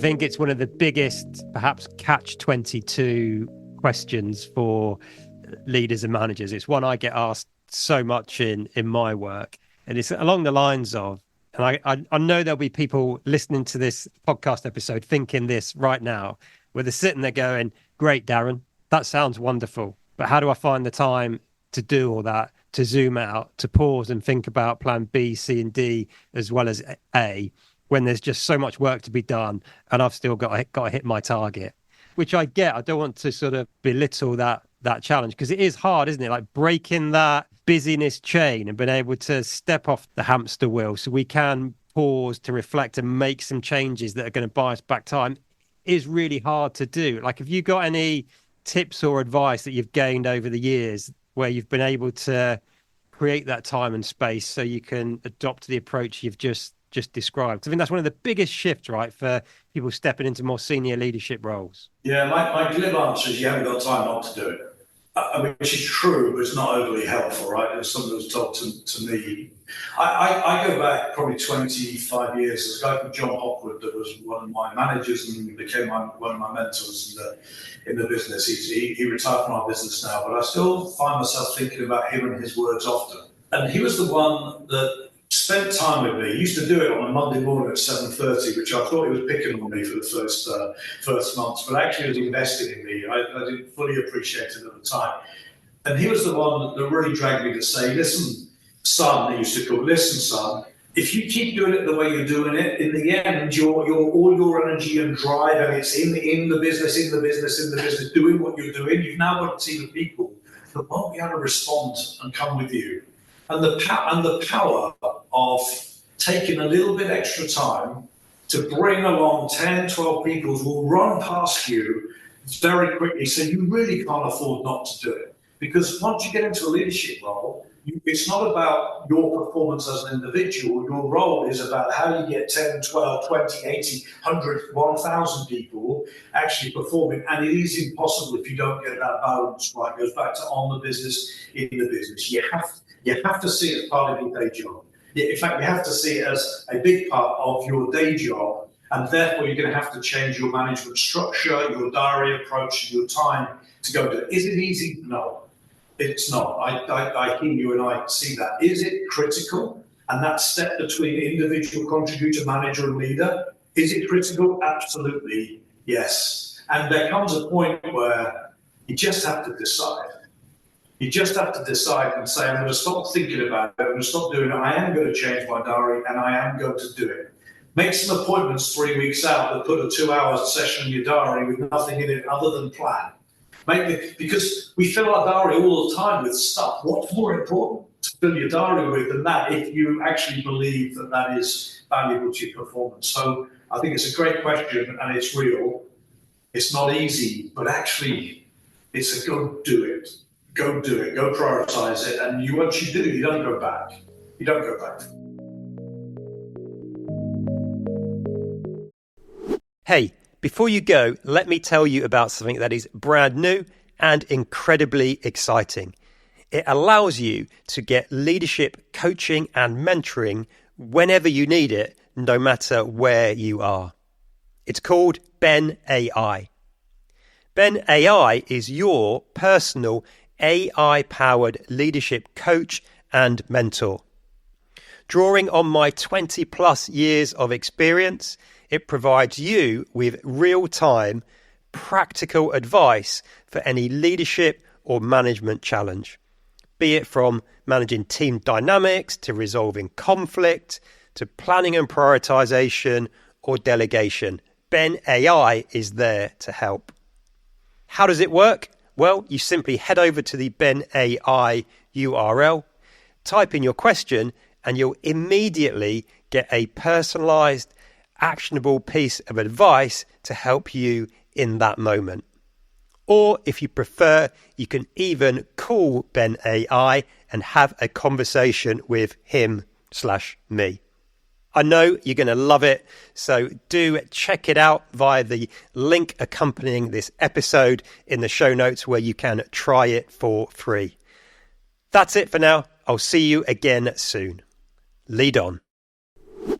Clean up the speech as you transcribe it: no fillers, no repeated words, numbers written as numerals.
think it's one of the biggest, perhaps catch-22 questions for leaders and managers. It's one I get asked so much in my work. And it's along the lines of, and I know there'll be people listening to this podcast episode thinking this right now, where they're sitting there going, great, Darren, that sounds wonderful. But how do I find the time to do all that, to zoom out, to pause and think about plan B, C, and D, as well as A, when there's just so much work to be done and I've still got to hit my target, which I get. I don't want to sort of belittle that challenge, because it is hard, isn't it? Like breaking that busyness chain and being able to step off the hamster wheel so we can pause to reflect and make some changes that are going to buy us back time is really hard to do. Like, have you got any tips or advice that you've gained over the years where you've been able to create that time and space so you can adopt the approach you've just described? I think that's one of the biggest shifts, right, for people stepping into more senior leadership roles. Yeah, my glib answer is you haven't got time not to do it. I mean, which is true, but it's not overly helpful, right? As someone was told to me. I go back probably 25 years. There's a guy called John Hopwood that was one of my managers and became one of my mentors in the business. He retired from our business now, but I still find myself thinking about him and his words often. And he was the one that spent time with me. He used to do it on a Monday morning at 7:30, which I thought he was picking on me for the first months, but actually was investing in me. I didn't fully appreciate it at the time. And he was the one that really dragged me to say, listen, son, he used to call, listen, son, if you keep doing it the way you're doing it, in the end, your all your energy and drive, and it's in the business, doing what you're doing, you've now got a team of people that won't be able to respond and come with you. And the power of taking a little bit extra time to bring along 10, 12 people who will run past you very quickly, so you really can't afford not to do it. Because once you get into a leadership role, it's not about your performance as an individual. Your role is about how you get 10, 12, 20, 80, 100, 1,000 people actually performing. And it is impossible if you don't get that balance right. It goes back to on the business, in the business. You have to see it as part of your day job. In fact, you have to see it as a big part of your day job, and therefore you're going to have to change your management structure, your diary approach, your time to go do it. Is it easy? No, it's not. I hear you and I see that. Is it critical? And that step between individual contributor, manager, and leader, is it critical? Absolutely, yes. And there comes a point where you just have to decide. You just have to decide and say, I'm going to stop thinking about it, I'm going to stop doing it, I am going to change my diary, and I am going to do it. Make some appointments 3 weeks out that put a 2-hour session in your diary with nothing in it other than plan. Because we fill our diary all the time with stuff. What's more important to fill your diary with than that if you actually believe that is valuable to your performance? So I think it's a great question, and it's real. It's not easy, but actually it's a go do it. Go do it, go prioritize it, and once you do, you don't go back. You don't go back. Hey, before you go, let me tell you about something that is brand new and incredibly exciting. It allows you to get leadership coaching and mentoring whenever you need it, no matter where you are. It's called Ben AI. Ben AI is your personal AI-powered leadership coach and mentor. Drawing on my 20 plus years of experience, it provides you with real-time, practical advice for any leadership or management challenge, be it from managing team dynamics to resolving conflict to planning and prioritization or delegation. Ben AI is there to help. How does it work? Well, you simply head over to the Ben AI URL, type in your question, and you'll immediately get a personalized, actionable piece of advice to help you in that moment. Or if you prefer, you can even call Ben AI and have a conversation with him/me. I know you're going to love it, so do check it out via the link accompanying this episode in the show notes where you can try it for free. That's it for now. I'll see you again soon. Lead on.